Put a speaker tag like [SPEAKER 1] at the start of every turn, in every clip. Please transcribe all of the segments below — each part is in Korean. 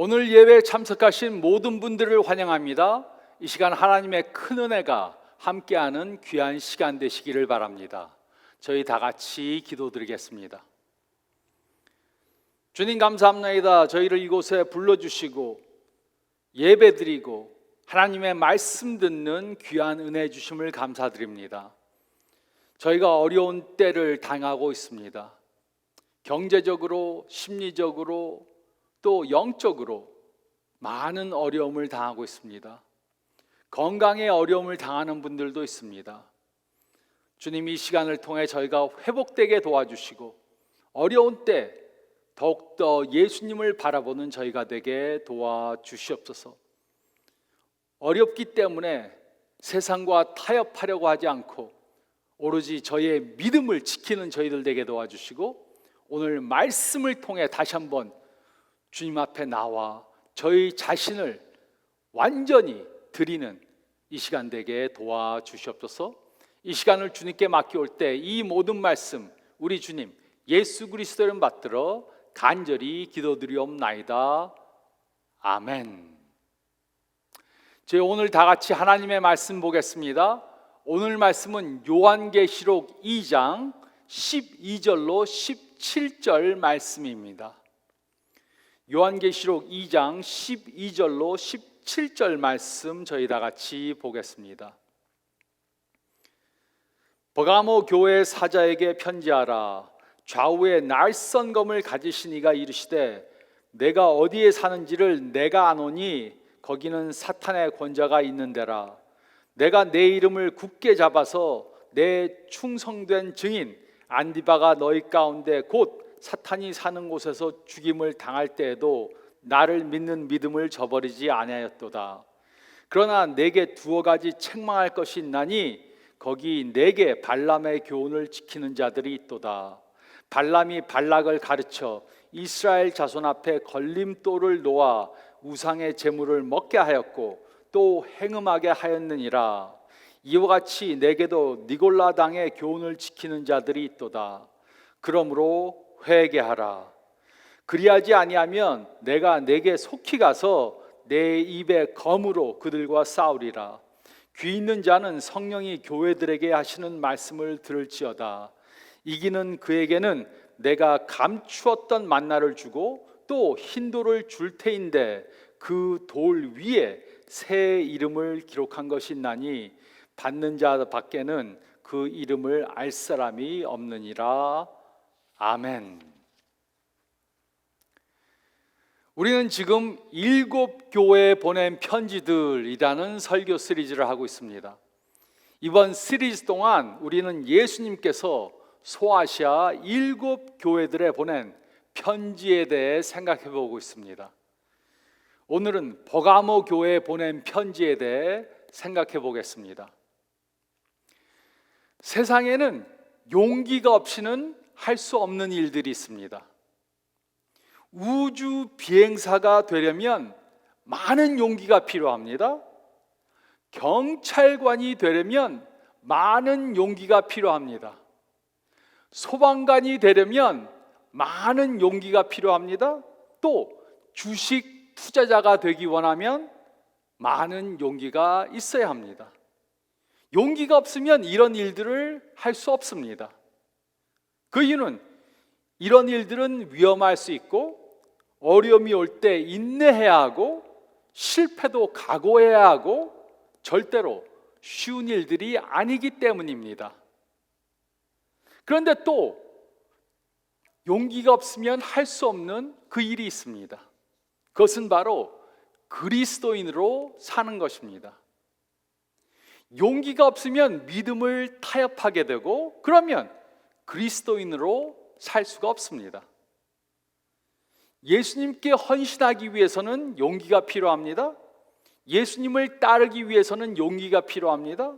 [SPEAKER 1] 오늘 예배에 참석하신 모든 분들을 환영합니다. 이 시간 하나님의 큰 은혜가 함께하는 귀한 시간 되시기를 바랍니다. 저희 다 같이 기도드리겠습니다. 주님 감사합니다. 저희를 이곳에 불러주시고 예배드리고 하나님의 말씀 듣는 귀한 은혜 주심을 감사드립니다. 저희가 어려운 때를 당하고 있습니다. 경제적으로, 심리적으로, 또 영적으로 많은 어려움을 당하고 있습니다. 건강에 어려움을 당하는 분들도 있습니다. 주님, 이 시간을 통해 저희가 회복되게 도와주시고 어려운 때 더욱더 예수님을 바라보는 저희가 되게 도와주시옵소서. 어렵기 때문에 세상과 타협하려고 하지 않고 오로지 저희의 믿음을 지키는 저희들 되게 도와주시고, 오늘 말씀을 통해 다시 한번 주님 앞에 나와 저희 자신을 완전히 드리는 이 시간 되게 도와주시옵소서. 이 시간을 주님께 맡겨올 때 이 모든 말씀 우리 주님 예수 그리스도 이름 받들어 간절히 기도드리옵나이다. 아멘. 저희 오늘 다 같이 하나님의 말씀 보겠습니다. 오늘 말씀은 요한계시록 2장 12절로 17절 말씀입니다. 요한계시록 2장 12절로 17절 말씀 저희 다 같이 보겠습니다. 버가모 교회 사자에게 편지하라. 좌우에 날선 검을 가지신 이가 이르시되 내가 어디에 사는지를 내가 아노니 거기는 사탄의 권자가 있는 데라. 내가 내 이름을 굳게 잡아서 내 충성된 증인 안디바가 너희 가운데 곧 사탄이 사는 곳에서 죽임을 당할 때에도 나를 믿는 믿음을 저버리지 아니하였도다. 그러나 내게 두어 가지 책망할 것이 있나니 거기 내게 발람의 교훈을 지키는 자들이 있도다. 발람이 발락을 가르쳐 이스라엘 자손 앞에 걸림돌을 놓아 우상의 제물을 먹게 하였고 또 행음하게 하였느니라. 이와 같이 내게도 니골라 당의 교훈을 지키는 자들이 있도다. 그러므로 회개하라. 그리하지 아니하면 내가 내게 속히 가서 내 입의 검으로 그들과 싸우리라. 귀 있는 자는 성령이 교회들에게 하시는 말씀을 들을지어다. 이기는 그에게는 내가 감추었던 만나를 주고 또 흰 돌을 줄 테인데 그 돌 위에 새 이름을 기록한 것이 있나니 받는 자 밖에는 그 이름을 알 사람이 없느니라. 아멘. 우리는 지금 7교회에 보낸 편지들이라는 설교 시리즈를 하고 있습니다. 이번 시리즈 동안 우리는 예수님께서 소아시아 7교회들에 보낸 편지에 대해 생각해 보고 있습니다. 오늘은 버가모 교회에 보낸 편지에 대해 생각해 보겠습니다. 세상에는 용기가 없이는 할 수 없는 일들이 있습니다. 우주 비행사가 되려면 많은 용기가 필요합니다. 경찰관이 되려면 많은 용기가 필요합니다. 소방관이 되려면 많은 용기가 필요합니다. 또 주식 투자자가 되기 원하면 많은 용기가 있어야 합니다. 용기가 없으면 이런 일들을 할 수 없습니다. 그 이유는 이런 일들은 위험할 수 있고 어려움이 올 때 인내해야 하고 실패도 각오해야 하고 절대로 쉬운 일들이 아니기 때문입니다. 그런데 또 용기가 없으면 할 수 없는 그 일이 있습니다. 그것은 바로 그리스도인으로 사는 것입니다. 용기가 없으면 믿음을 타협하게 되고 그러면 그리스도인으로 살 수가 없습니다. 예수님께 헌신하기 위해서는 용기가 필요합니다. 예수님을 따르기 위해서는 용기가 필요합니다.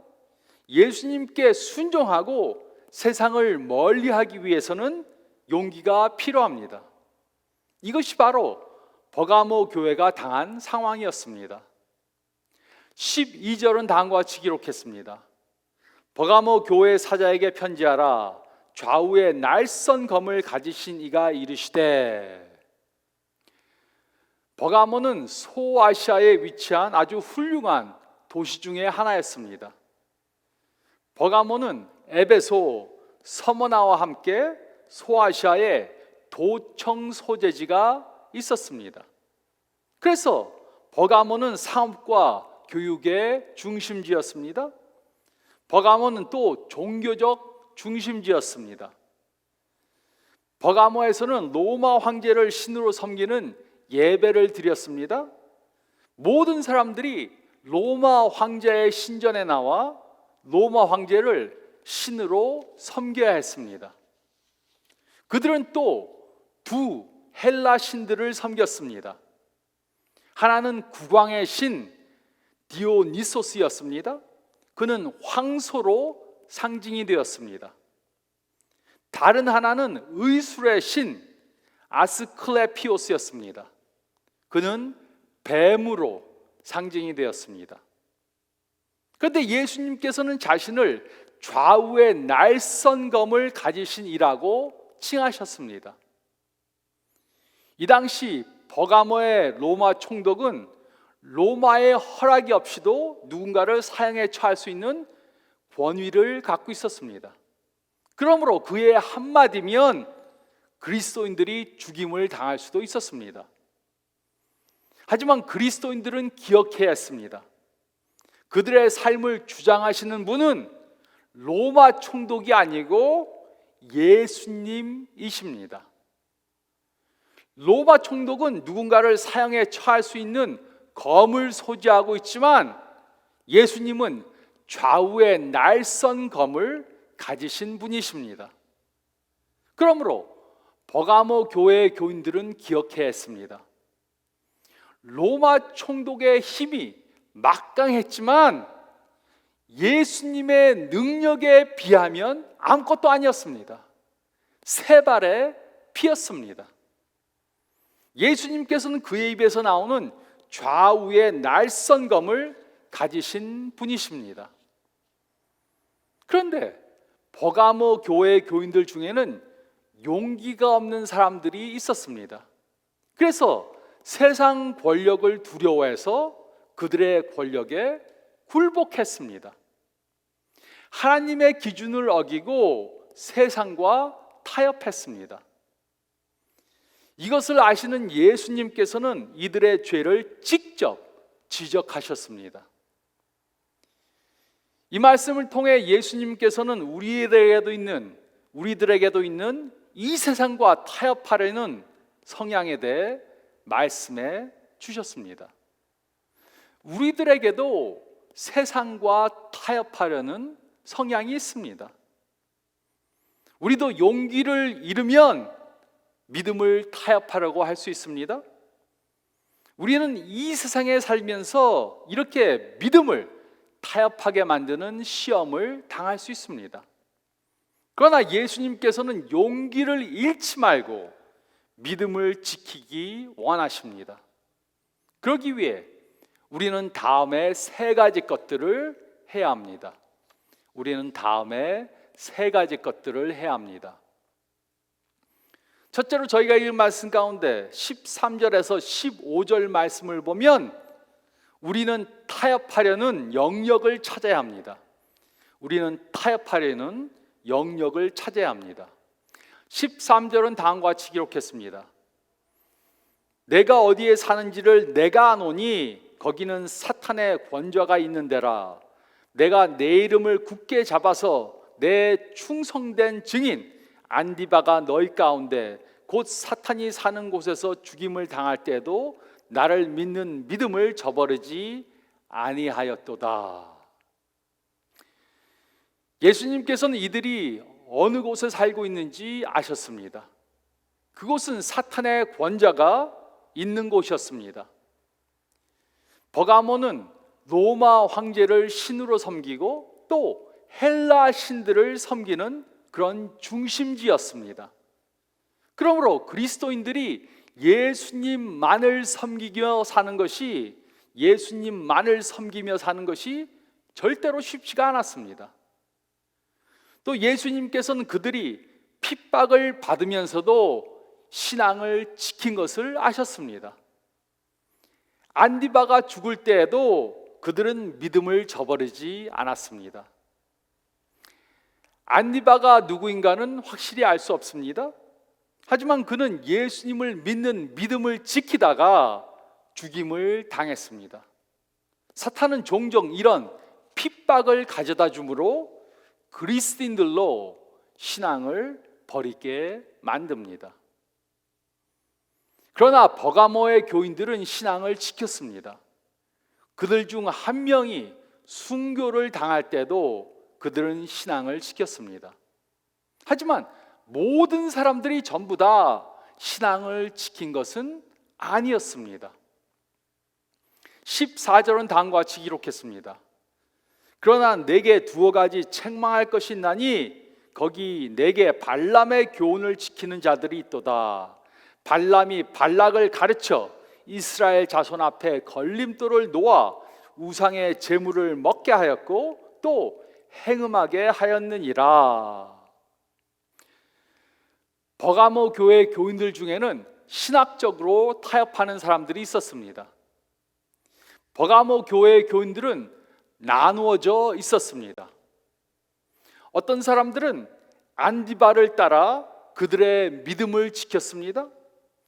[SPEAKER 1] 예수님께 순종하고 세상을 멀리하기 위해서는 용기가 필요합니다. 이것이 바로 버가모 교회가 당한 상황이었습니다. 12절은 다음과 같이 기록했습니다. 버가모 교회 사자에게 편지하라. 좌우에 날선 검을 가지신 이가 이르시되, 버가모는 소아시아에 위치한 아주 훌륭한 도시 중의 하나였습니다. 버가모는 에베소, 서머나와 함께 소아시아에 도청 소재지가 있었습니다. 그래서 버가모는 상업과 교육의 중심지였습니다. 버가모는 또 종교적 중심지였습니다. 버가모에서는 로마 황제를 신으로 섬기는 예배를 드렸습니다. 모든 사람들이 로마 황제의 신전에 나와 로마 황제를 신으로 섬겨야 했습니다. 그들은 또 두 헬라 신들을 섬겼습니다. 하나는 국왕의 신 디오니소스였습니다. 그는 황소로 상징이 되었습니다. 다른 하나는 의술의 신 아스클레피오스였습니다. 그는 뱀으로 상징이 되었습니다. 그런데 예수님께서는 자신을 좌우의 날선검을 가지신 이라고 칭하셨습니다. 이 당시 버가모의 로마 총독은 로마의 허락이 없이도 누군가를 사형에 처할 수 있는 권위를 갖고 있었습니다. 그러므로 그의 한마디면 그리스도인들이 죽임을 당할 수도 있었습니다. 하지만 그리스도인들은 기억해야 했습니다. 그들의 삶을 주장하시는 분은 로마 총독이 아니고 예수님이십니다. 로마 총독은 누군가를 사형에 처할 수 있는 검을 소지하고 있지만 예수님은 좌우의 날선 검을 가지신 분이십니다. 그러므로 버가모 교회의 교인들은 기억해야 했습니다. 로마 총독의 힘이 막강했지만 예수님의 능력에 비하면 아무것도 아니었습니다. 세 발의 피였습니다. 예수님께서는 그의 입에서 나오는 좌우의 날선검을 가지신 분이십니다. 그런데 버가모 교회 교인들 중에는 용기가 없는 사람들이 있었습니다. 그래서 세상 권력을 두려워해서 그들의 권력에 굴복했습니다. 하나님의 기준을 어기고 세상과 타협했습니다. 이것을 아시는 예수님께서는 이들의 죄를 직접 지적하셨습니다. 이 말씀을 통해 예수님께서는 우리들에게도 있는 이 세상과 타협하려는 성향에 대해 말씀해 주셨습니다. 우리들에게도 세상과 타협하려는 성향이 있습니다. 우리도 용기를 잃으면 믿음을 타협하려고 할 수 있습니다. 우리는 이 세상에 살면서 이렇게 믿음을 타협하게 만드는 시험을 당할 수 있습니다. 그러나 예수님께서는 용기를 잃지 말고 믿음을 지키기 원하십니다. 그러기 위해 우리는 다음에 세 가지 것들을 해야 합니다. 첫째로 저희가 읽은 말씀 가운데 13절에서 15절 말씀을 보면 우리는 타협하려는 영역을 찾아야 합니다. 13절은 다음과 같이 기록했습니다. 내가 어디에 사는지를 내가 아노니 거기는 사탄의 권좌가 있는 데라. 내가 내 이름을 굳게 잡아서 내 충성된 증인 안디바가 너희 가운데 곧 사탄이 사는 곳에서 죽임을 당할 때에도 나를 믿는 믿음을 저버리지 아니하였도다. 예수님께서는 이들이 어느 곳에 살고 있는지 아셨습니다. 그곳은 사탄의 권좌가 있는 곳이었습니다. 버가모는 로마 황제를 신으로 섬기고 또 헬라 신들을 섬기는 그런 중심지였습니다. 그러므로 그리스도인들이 예수님만을 섬기며 사는 것이 절대로 쉽지가 않았습니다. 또 예수님께서는 그들이 핍박을 받으면서도 신앙을 지킨 것을 아셨습니다. 안디바가 죽을 때에도 그들은 믿음을 저버리지 않았습니다. 안디바가 누구인가는 확실히 알 수 없습니다. 하지만 그는 예수님을 믿는 믿음을 지키다가 죽임을 당했습니다. 사탄은 종종 이런 핍박을 가져다 주므로 그리스도인들로 신앙을 버리게 만듭니다. 그러나 버가모의 교인들은 신앙을 지켰습니다. 그들 중 한 명이 순교를 당할 때도 그들은 신앙을 지켰습니다. 하지만 모든 사람들이 전부 다 신앙을 지킨 것은 아니었습니다. 14절은 다음과 같이 기록했습니다. 그러나 내게 두어 가지 책망할 것이 있나니 거기 내게 발람의 교훈을 지키는 자들이 있도다. 발람이 발락을 가르쳐 이스라엘 자손 앞에 걸림돌을 놓아 우상의 제물을 먹게 하였고 또 행음하게 하였느니라. 버가모 교회 교인들 중에는 신학적으로 타협하는 사람들이 있었습니다. 버가모 교회 교인들은 나누어져 있었습니다. 어떤 사람들은 안디바를 따라 그들의 믿음을 지켰습니다.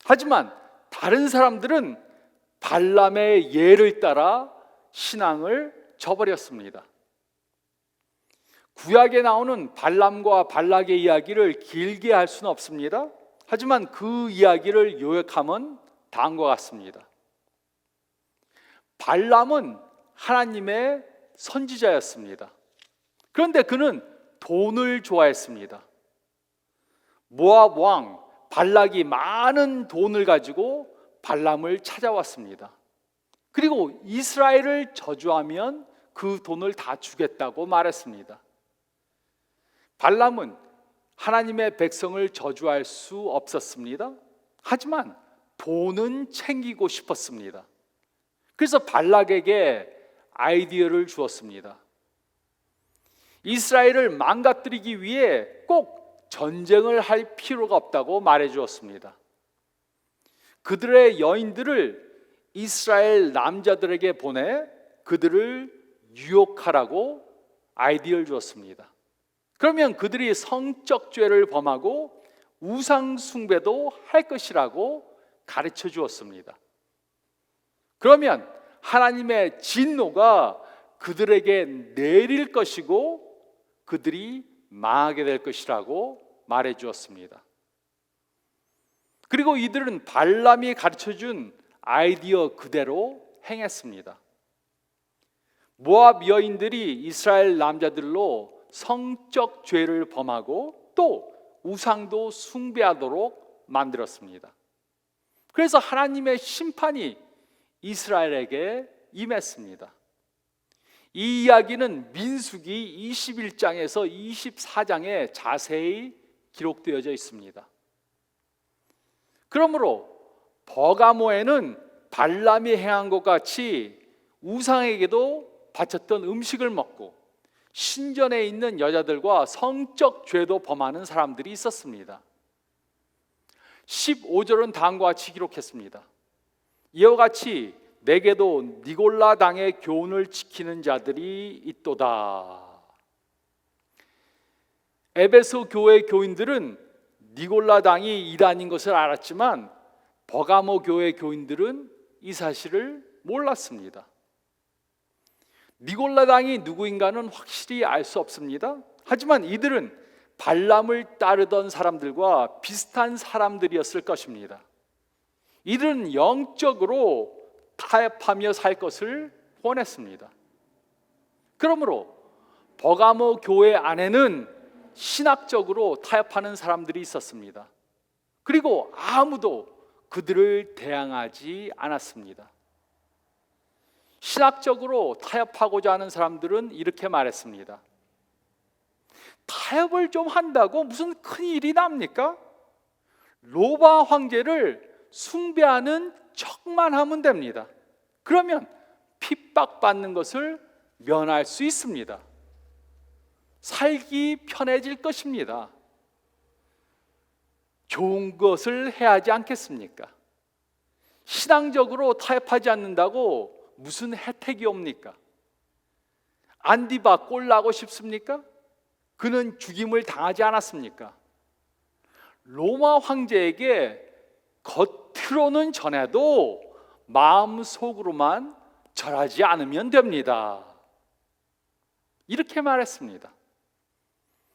[SPEAKER 1] 하지만 다른 사람들은 발람의 예를 따라 신앙을 저버렸습니다. 구약에 나오는 발람과 발락의 이야기를 길게 할 수는 없습니다. 하지만 그 이야기를 요약하면 다음과 같습니다. 발람은 하나님의 선지자였습니다. 그런데 그는 돈을 좋아했습니다. 모압 왕 발락이 많은 돈을 가지고 발람을 찾아왔습니다. 그리고 이스라엘을 저주하면 그 돈을 다 주겠다고 말했습니다. 발람은 하나님의 백성을 저주할 수 없었습니다. 하지만 돈은 챙기고 싶었습니다. 그래서 발락에게 아이디어를 주었습니다. 이스라엘을 망가뜨리기 위해 꼭 전쟁을 할 필요가 없다고 말해 주었습니다. 그들의 여인들을 이스라엘 남자들에게 보내 그들을 유혹하라고 아이디어를 주었습니다. 그러면 그들이 성적 죄를 범하고 우상 숭배도 할 것이라고 가르쳐 주었습니다. 그러면 하나님의 진노가 그들에게 내릴 것이고 그들이 망하게 될 것이라고 말해 주었습니다. 그리고 이들은 발람이 가르쳐 준 아이디어 그대로 행했습니다. 모압 여인들이 이스라엘 남자들로 성적 죄를 범하고 또 우상도 숭배하도록 만들었습니다. 그래서 하나님의 심판이 이스라엘에게 임했습니다. 이 이야기는 민수기 21장에서 24장에 자세히 기록되어져 있습니다. 그러므로 버가모에는 발람이 행한 것 같이 우상에게도 바쳤던 음식을 먹고 신전에 있는 여자들과 성적 죄도 범하는 사람들이 있었습니다. 15절은 다음과 같이 기록했습니다. 이와 같이 내게도 니골라 당의 교훈을 지키는 자들이 있도다. 에베소 교회 교인들은 니골라 당이 이단인 것을 알았지만 버가모 교회 교인들은 이 사실을 몰랐습니다. 니골라 당이 누구인가는 확실히 알 수 없습니다. 하지만 이들은 발람을 따르던 사람들과 비슷한 사람들이었을 것입니다. 이들은 영적으로 타협하며 살 것을 원했습니다. 그러므로 버가모 교회 안에는 신학적으로 타협하는 사람들이 있었습니다. 그리고 아무도 그들을 대항하지 않았습니다. 신학적으로 타협하고자 하는 사람들은 이렇게 말했습니다. 타협을 좀 한다고 무슨 큰일이 납니까? 로바 황제를 숭배하는 척만 하면 됩니다. 그러면 핍박받는 것을 면할 수 있습니다. 살기 편해질 것입니다. 좋은 것을 해야 하지 않겠습니까? 신앙적으로 타협하지 않는다고 무슨 혜택이 옵니까? 안디바 꼴 나고 싶습니까? 그는 죽임을 당하지 않았습니까? 로마 황제에게 겉으로는 전해도 마음속으로만 절하지 않으면 됩니다. 이렇게 말했습니다.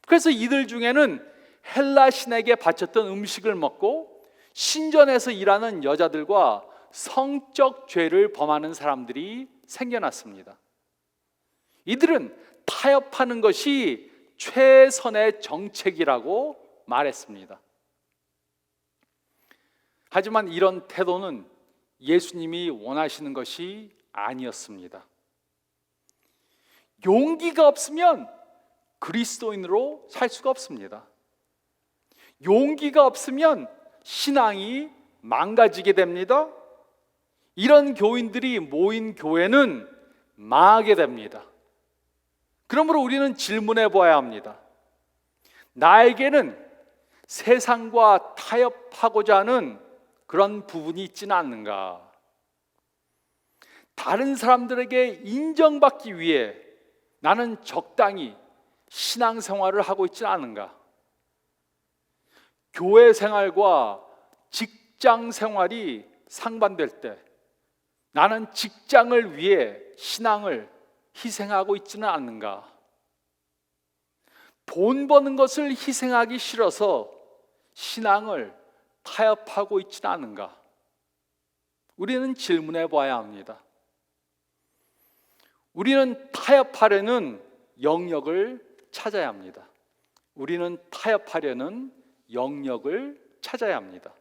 [SPEAKER 1] 그래서 이들 중에는 헬라 신에게 바쳤던 음식을 먹고 신전에서 일하는 여자들과 성적 죄를 범하는 사람들이 생겨났습니다. 이들은 타협하는 것이 최선의 정책이라고 말했습니다. 하지만 이런 태도는 예수님이 원하시는 것이 아니었습니다. 용기가 없으면 그리스도인으로 살 수가 없습니다. 용기가 없으면 신앙이 망가지게 됩니다. 이런 교인들이 모인 교회는 망하게 됩니다. 그러므로 우리는 질문해 보아야 합니다. 나에게는 세상과 타협하고자 하는 그런 부분이 있지는 않는가? 다른 사람들에게 인정받기 위해 나는 적당히 신앙생활을 하고 있지는 않은가? 교회 생활과 직장 생활이 상반될 때 나는 직장을 위해 신앙을 희생하고 있지는 않는가? 돈 버는 것을 희생하기 싫어서 신앙을 타협하고 있지는 않은가? 우리는 질문해 봐야 합니다. 우리는 타협하려는 영역을 찾아야 합니다. 우리는 타협하려는 영역을 찾아야 합니다.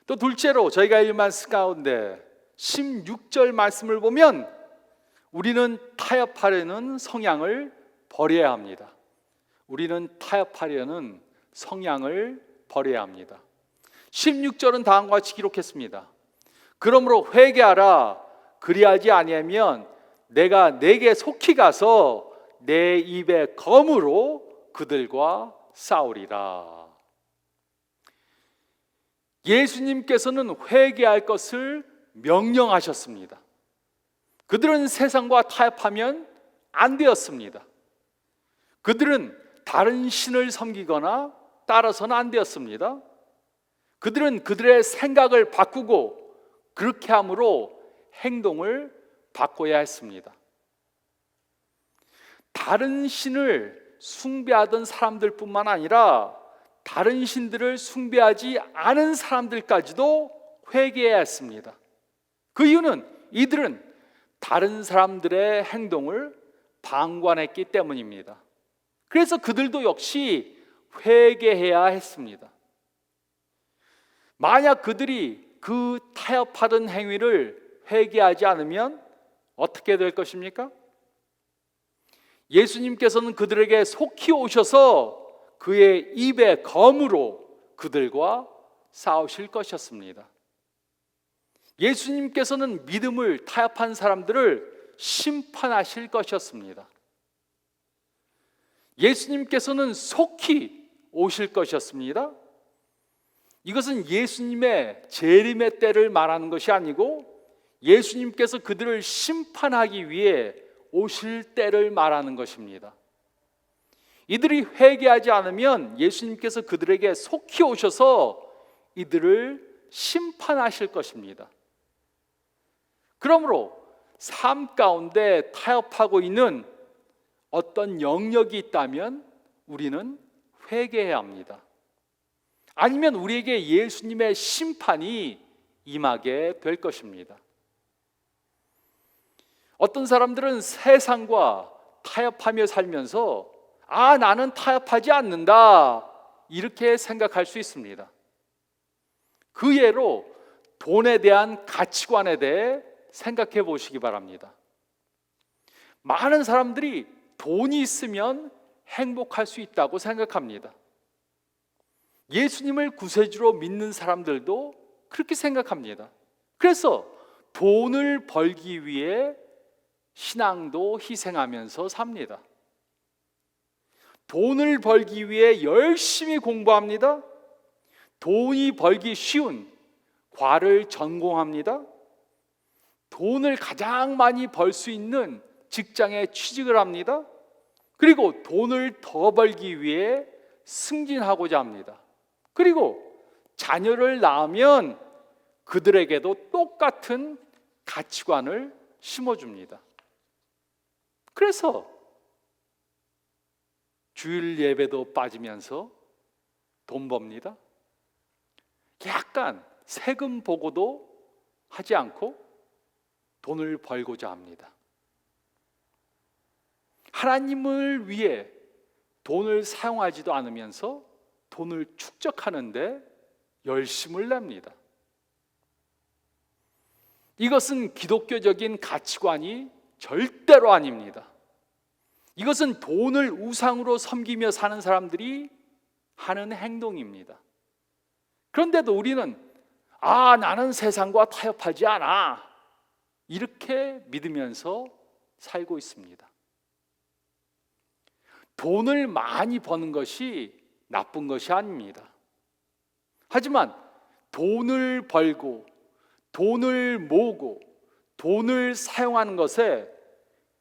[SPEAKER 1] 또 둘째로 저희가 읽은 말씀 가운데 16절 말씀을 보면 우리는 타협하려는 성향을 버려야 합니다. 우리는 타협하려는 성향을 버려야 합니다. 16절은 다음과 같이 기록했습니다. 그러므로 회개하라. 그리하지 아니하면 내가 내게 속히 가서 내 입의 검으로 그들과 싸우리라. 예수님께서는 회개할 것을 명령하셨습니다. 그들은 세상과 타협하면 안 되었습니다. 그들은 다른 신을 섬기거나 따라서는 안 되었습니다. 그들은 그들의 생각을 바꾸고 그렇게 함으로 행동을 바꿔야 했습니다. 다른 신을 숭배하던 사람들뿐만 아니라 다른 신들을 숭배하지 않은 사람들까지도 회개해야 했습니다. 그 이유는 이들은 다른 사람들의 행동을 방관했기 때문입니다. 그래서 그들도 역시 회개해야 했습니다. 만약 그들이 그 타협하던 행위를 회개하지 않으면 어떻게 될 것입니까? 예수님께서는 그들에게 속히 오셔서 그의 입의 검으로 그들과 싸우실 것이었습니다. 예수님께서는 믿음을 타협한 사람들을 심판하실 것이었습니다. 예수님께서는 속히 오실 것이었습니다. 이것은 예수님의 재림의 때를 말하는 것이 아니고 예수님께서 그들을 심판하기 위해 오실 때를 말하는 것입니다. 이들이 회개하지 않으면 예수님께서 그들에게 속히 오셔서 이들을 심판하실 것입니다. 그러므로 삶 가운데 타협하고 있는 어떤 영역이 있다면 우리는 회개해야 합니다. 아니면 우리에게 예수님의 심판이 임하게 될 것입니다. 어떤 사람들은 세상과 타협하며 살면서 나는 타협하지 않는다 이렇게 생각할 수 있습니다. 그 예로 돈에 대한 가치관에 대해 생각해 보시기 바랍니다. 많은 사람들이 돈이 있으면 행복할 수 있다고 생각합니다. 예수님을 구세주로 믿는 사람들도 그렇게 생각합니다. 그래서 돈을 벌기 위해 신앙도 희생하면서 삽니다. 돈을 벌기 위해 열심히 공부합니다. 돈이 벌기 쉬운 과를 전공합니다. 돈을 가장 많이 벌 수 있는 직장에 취직을 합니다. 그리고 돈을 더 벌기 위해 승진하고자 합니다. 그리고 자녀를 낳으면 그들에게도 똑같은 가치관을 심어줍니다. 그래서 주일 예배도 빠지면서 돈 법니다. 약간 세금 보고도 하지 않고 돈을 벌고자 합니다. 하나님을 위해 돈을 사용하지도 않으면서 돈을 축적하는데 열심을 냅니다. 이것은 기독교적인 가치관이 절대로 아닙니다. 이것은 돈을 우상으로 섬기며 사는 사람들이 하는 행동입니다. 그런데도 우리는 나는 세상과 타협하지 않아, 이렇게 믿으면서 살고 있습니다. 돈을 많이 버는 것이 나쁜 것이 아닙니다. 하지만 돈을 벌고 돈을 모으고 돈을 사용하는 것에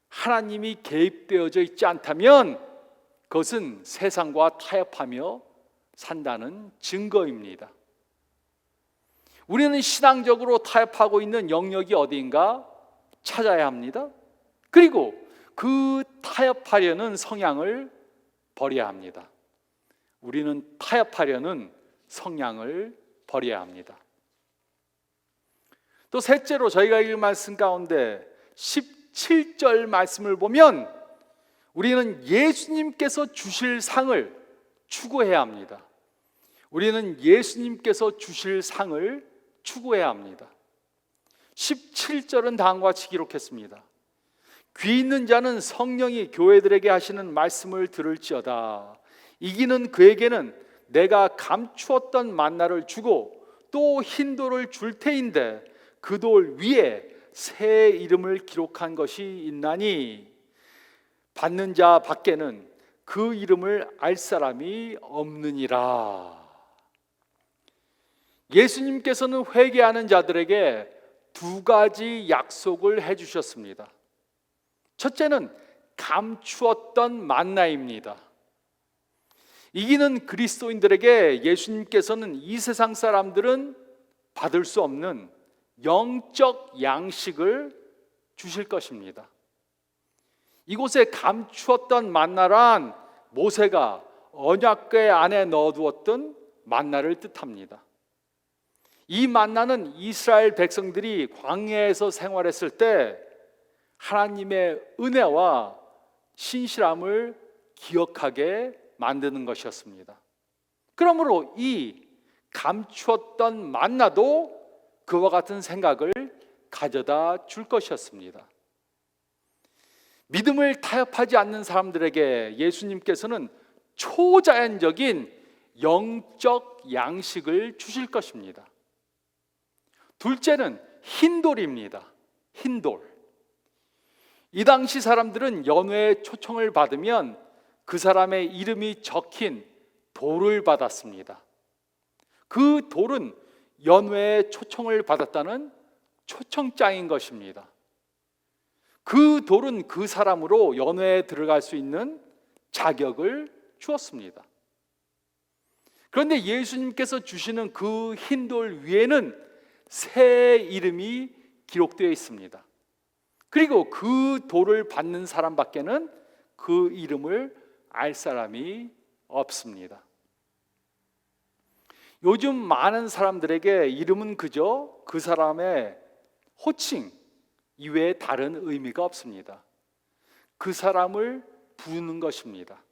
[SPEAKER 1] 하나님이 개입되어져 있지 않다면 그것은 세상과 타협하며 산다는 증거입니다. 우리는 신앙적으로 타협하고 있는 영역이 어디인가 찾아야 합니다. 그리고 그 타협하려는 성향을 버려야 합니다. 우리는 타협하려는 성향을 버려야 합니다. 또 셋째로 저희가 읽은 말씀 가운데 17절 말씀을 보면 우리는 예수님께서 주실 상을 추구해야 합니다. 우리는 예수님께서 주실 상을 추구해야 합니다. 17절은 다음과 같이 기록했습니다. 귀 있는 자는 성령이 교회들에게 하시는 말씀을 들을지어다. 이기는 그에게는 내가 감추었던 만나를 주고 또 흰 돌을 줄 테인데 그 돌 위에 새 이름을 기록한 것이 있나니 받는 자 밖에는 그 이름을 알 사람이 없느니라. 예수님께서는 회개하는 자들에게 두 가지 약속을 해주셨습니다. 첫째는 감추었던 만나입니다. 이기는 그리스도인들에게 예수님께서는 이 세상 사람들은 받을 수 없는 영적 양식을 주실 것입니다. 이곳에 감추었던 만나란 모세가 언약궤 안에 넣어두었던 만나를 뜻합니다. 이 만나는 이스라엘 백성들이 광야에서 생활했을 때 하나님의 은혜와 신실함을 기억하게 만드는 것이었습니다. 그러므로 이 감추었던 만나도 그와 같은 생각을 가져다 줄 것이었습니다. 믿음을 타협하지 않는 사람들에게 예수님께서는 초자연적인 영적 양식을 주실 것입니다. 둘째는 흰돌입니다. 흰돌. 이 당시 사람들은 연회의 초청을 받으면 그 사람의 이름이 적힌 돌을 받았습니다. 그 돌은 연회의 초청을 받았다는 초청장인 것입니다. 그 돌은 그 사람으로 연회에 들어갈 수 있는 자격을 주었습니다. 그런데 예수님께서 주시는 그 흰돌 위에는 새 이름이 기록되어 있습니다. 그리고 그 돌을 받는 사람밖에는 그 이름을 알 사람이 없습니다. 요즘 많은 사람들에게 이름은 그저 그 사람의 호칭 이외에 다른 의미가 없습니다. 그 사람을 부르는 것입니다.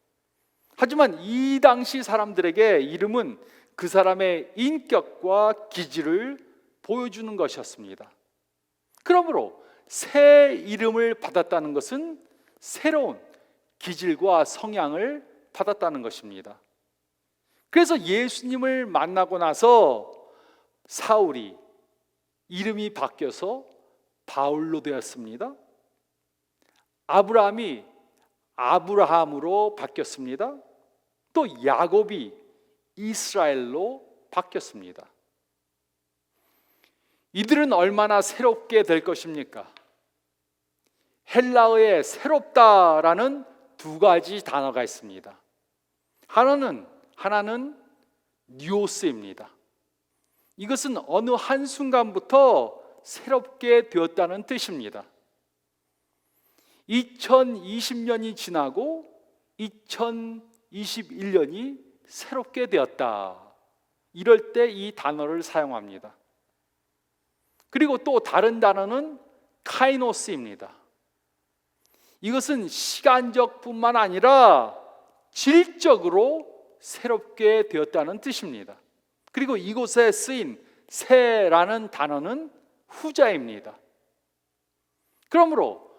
[SPEAKER 1] 하지만 이 당시 사람들에게 이름은 그 사람의 인격과 기질을 보여주는 것이었습니다. 그러므로 새 이름을 받았다는 것은 새로운 기질과 성향을 받았다는 것입니다. 그래서 예수님을 만나고 나서 사울이 이름이 바뀌어서 바울로 되었습니다. 아브라함이 아브라함으로 바뀌었습니다. 또 야곱이 이스라엘로 바뀌었습니다. 이들은 얼마나 새롭게 될 것입니까? 헬라어에 새롭다라는 두 가지 단어가 있습니다. 하나는 뉴오스입니다. 이것은 어느 한순간부터 새롭게 되었다는 뜻입니다. 2020년이 지나고 2021년이 새롭게 되었다. 이럴 때 이 단어를 사용합니다. 그리고 또 다른 단어는 카이노스입니다. 이것은 시간적 뿐만 아니라 질적으로 새롭게 되었다는 뜻입니다. 그리고 이곳에 쓰인 새라는 단어는 후자입니다. 그러므로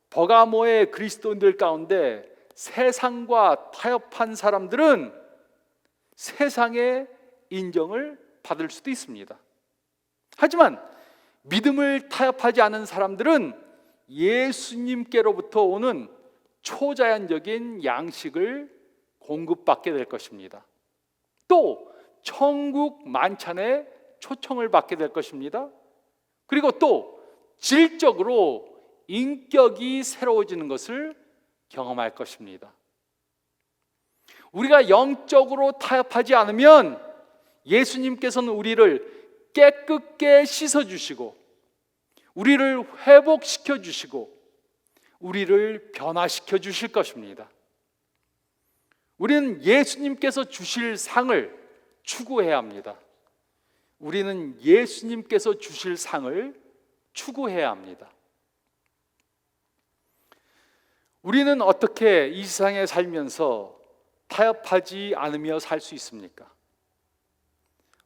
[SPEAKER 1] 버가모의 그리스도인들 가운데 세상과 타협한 사람들은 세상의 인정을 받을 수도 있습니다. 하지만 믿음을 타협하지 않은 사람들은 예수님께로부터 오는 초자연적인 양식을 공급받게 될 것입니다. 또 천국 만찬에 초청을 받게 될 것입니다. 그리고 또 질적으로 인격이 새로워지는 것을 경험할 것입니다. 우리가 영적으로 타협하지 않으면 예수님께서는 우리를 깨끗게 씻어주시고 우리를 회복시켜 주시고 우리를 변화시켜 주실 것입니다. 우리는 예수님께서 주실 상을 추구해야 합니다. 우리는 예수님께서 주실 상을 추구해야 합니다. 우리는 어떻게 이 세상에 살면서 타협하지 않으며 살 수 있습니까?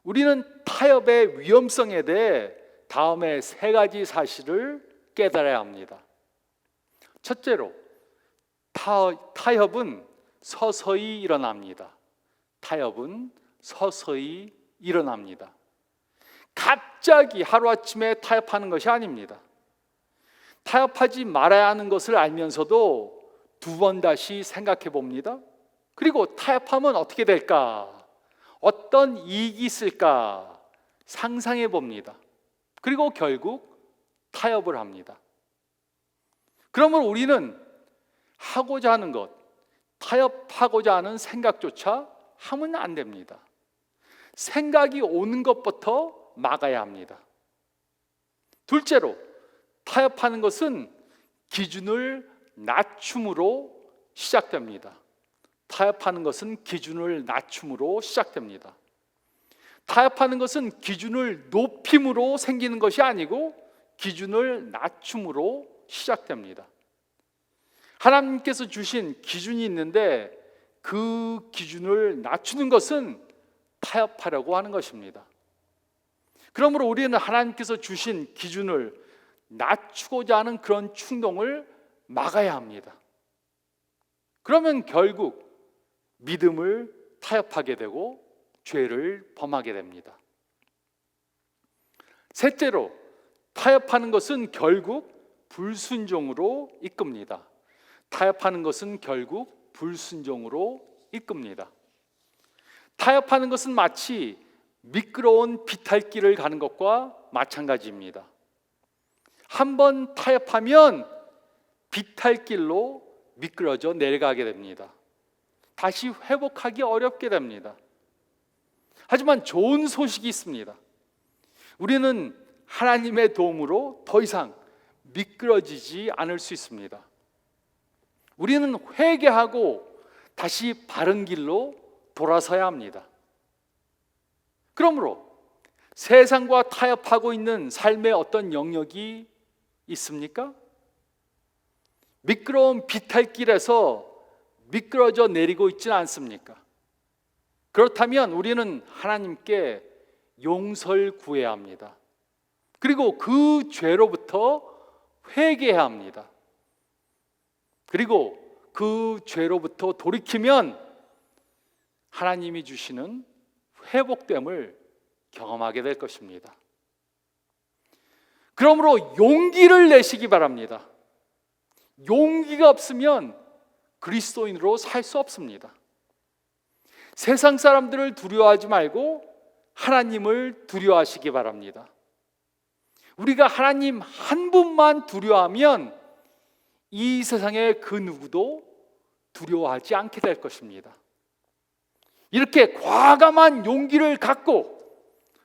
[SPEAKER 1] 우리는 타협의 위험성에 대해 다음에 세 가지 사실을 깨달아야 합니다. 첫째로, 타협은 서서히 일어납니다. 타협은 서서히 일어납니다. 갑자기 하루아침에 타협하는 것이 아닙니다. 타협하지 말아야 하는 것을 알면서도 두 번 다시 생각해 봅니다. 그리고 타협하면 어떻게 될까? 어떤 이익이 있을까? 상상해 봅니다. 그리고 결국 타협을 합니다. 그러면 우리는 하고자 하는 것, 타협하고자 하는 생각조차 하면 안 됩니다. 생각이 오는 것부터 막아야 합니다. 둘째로, 타협하는 것은 기준을 낮춤으로 시작됩니다. 타협하는 것은 기준을 낮춤으로 시작됩니다. 타협하는 것은 기준을 높임으로 생기는 것이 아니고 기준을 낮춤으로 시작됩니다. 하나님께서 주신 기준이 있는데 그 기준을 낮추는 것은 타협하려고 하는 것입니다. 그러므로 우리는 하나님께서 주신 기준을 낮추고자 하는 그런 충동을 막아야 합니다. 그러면 결국 믿음을 타협하게 되고 죄를 범하게 됩니다. 셋째로, 타협하는 것은 결국 불순종으로 이끕니다. 타협하는 것은 결국 불순종으로 이끕니다. 타협하는 것은 마치 미끄러운 비탈길을 가는 것과 마찬가지입니다. 한번 타협하면 비탈길로 미끄러져 내려가게 됩니다. 다시 회복하기 어렵게 됩니다. 하지만 좋은 소식이 있습니다. 우리는 하나님의 도움으로 더 이상 미끄러지지 않을 수 있습니다. 우리는 회개하고 다시 바른 길로 돌아서야 합니다. 그러므로 세상과 타협하고 있는 삶의 어떤 영역이 있습니까? 미끄러운 비탈길에서 미끄러져 내리고 있지는 않습니까? 그렇다면 우리는 하나님께 용서를 구해야 합니다. 그리고 그 죄로부터 회개해야 합니다. 그리고 그 죄로부터 돌이키면 하나님이 주시는 회복됨을 경험하게 될 것입니다. 그러므로 용기를 내시기 바랍니다. 용기가 없으면 그리스도인으로 살 수 없습니다. 세상 사람들을 두려워하지 말고 하나님을 두려워하시기 바랍니다. 우리가 하나님 한 분만 두려워하면 이 세상의 그 누구도 두려워하지 않게 될 것입니다. 이렇게 과감한 용기를 갖고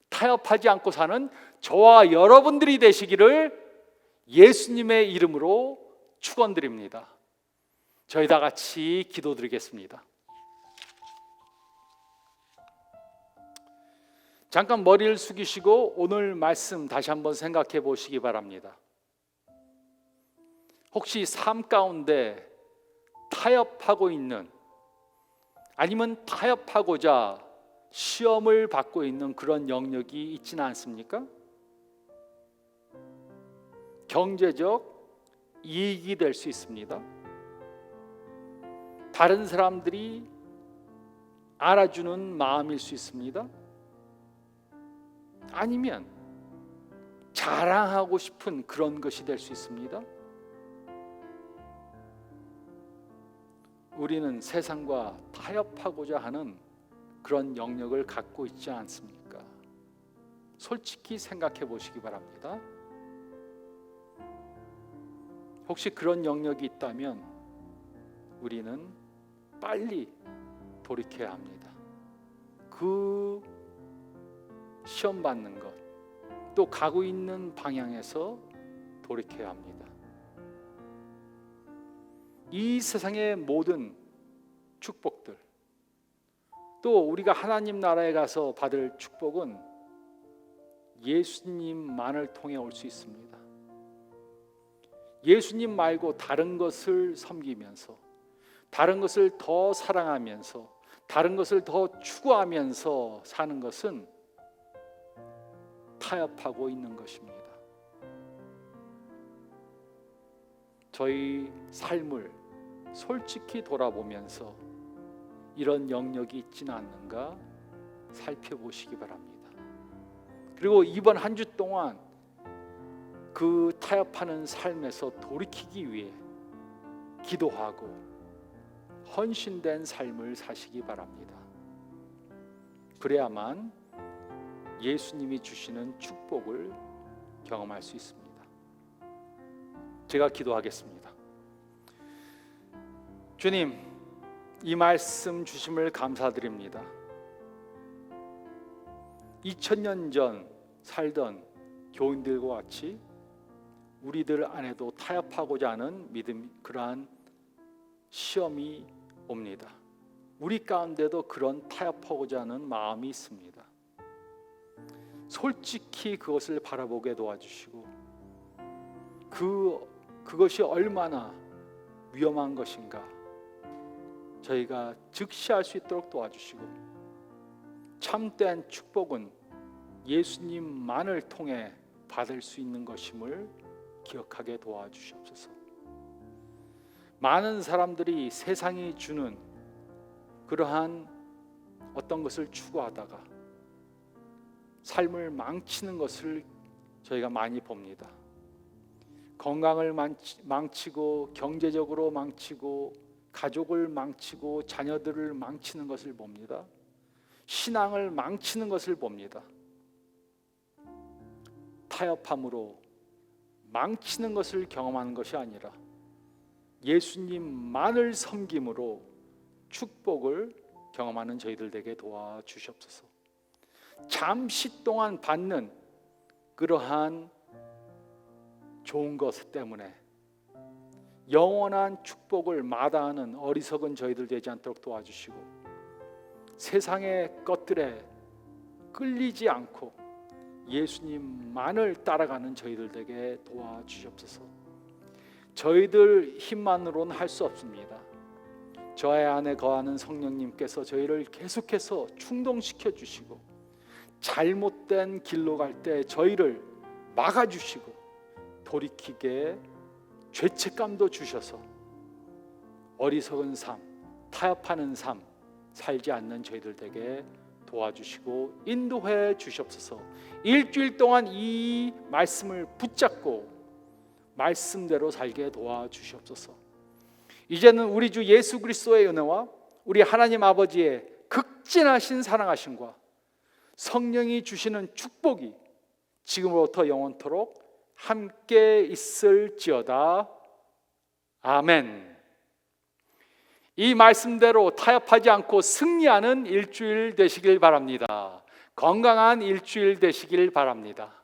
[SPEAKER 1] 타협하지 않고 사는 저와 여러분들이 되시기를 예수님의 이름으로 축원드립니다. 저희 다 같이 기도드리겠습니다. 잠깐 머리를 숙이시고 오늘 말씀 다시 한번 생각해 보시기 바랍니다. 혹시 삶 가운데 타협하고 있는, 아니면 타협하고자 시험을 받고 있는 그런 영역이 있지는 않습니까? 경제적 이익이 될 수 있습니다. 다른 사람들이 알아주는 마음일 수 있습니다. 아니면 자랑하고 싶은 그런 것이 될 수 있습니다. 우리는 세상과 타협하고자 하는 그런 영역을 갖고 있지 않습니까? 솔직히 생각해 보시기 바랍니다. 혹시 그런 영역이 있다면 우리는 빨리 돌이켜야 합니다. 그 시험 받는 것, 또 가고 있는 방향에서 돌이켜야 합니다. 이 세상의 모든 축복들, 또 우리가 하나님 나라에 가서 받을 축복은 예수님만을 통해 올 수 있습니다. 예수님 말고 다른 것을 섬기면서, 다른 것을 더 사랑하면서, 다른 것을 더 추구하면서 사는 것은 타협하고 있는 것입니다. 저희 삶을 솔직히 돌아보면서 이런 영역이 있지는 않는가 살펴보시기 바랍니다. 그리고 이번 한 주 동안 그 타협하는 삶에서 돌이키기 위해 기도하고 헌신된 삶을 사시기 바랍니다. 그래야만 예수님이 주시는 축복을 경험할 수 있습니다. 제가 기도하겠습니다. 주님, 이 말씀 주심을 감사드립니다. 2000년 전 살던 교인들과 같이 우리들 안에도 타협하고자 하는 믿음, 그러한 시험이 옵니다. 우리 가운데도 그런 타협하고자 하는 마음이 있습니다. 솔직히 그것을 바라보게 도와주시고 그것이 얼마나 위험한 것인가 저희가 즉시할 수 있도록 도와주시고, 참된 축복은 예수님만을 통해 받을 수 있는 것임을 기억하게 도와주시옵소서. 많은 사람들이 세상이 주는 그러한 어떤 것을 추구하다가 삶을 망치는 것을 저희가 많이 봅니다. 건강을 망치고, 경제적으로 망치고, 가족을 망치고, 자녀들을 망치는 것을 봅니다. 신앙을 망치는 것을 봅니다. 타협함으로 망치는 것을 경험하는 것이 아니라 예수님만을 섬김으로 축복을 경험하는 저희들 되게 도와주시옵소서. 잠시 동안 받는 그러한 좋은 것 때문에 영원한 축복을 마다하는 어리석은 저희들 되지 않도록 도와주시고, 세상의 것들에 끌리지 않고 예수님만을 따라가는 저희들 되게 도와주시옵소서. 저희들 힘만으로는 할 수 없습니다. 저의 안에 거하는 성령님께서 저희를 계속해서 충동시켜 주시고, 잘못된 길로 갈 때 저희를 막아주시고 돌이키게 죄책감도 주셔서 어리석은 삶, 타협하는 삶 살지 않는 저희들 되게 도와주시고 인도해 주시옵소서. 일주일 동안 이 말씀을 붙잡고 말씀대로 살게 도와주시옵소서. 이제는 우리 주 예수 그리스도의 은혜와 우리 하나님 아버지의 극진하신 사랑하심과 성령이 주시는 축복이 지금부터 영원토록 함께 있을지어다. 아멘. 이 말씀대로 타협하지 않고 승리하는 일주일 되시길 바랍니다. 건강한 일주일 되시길 바랍니다.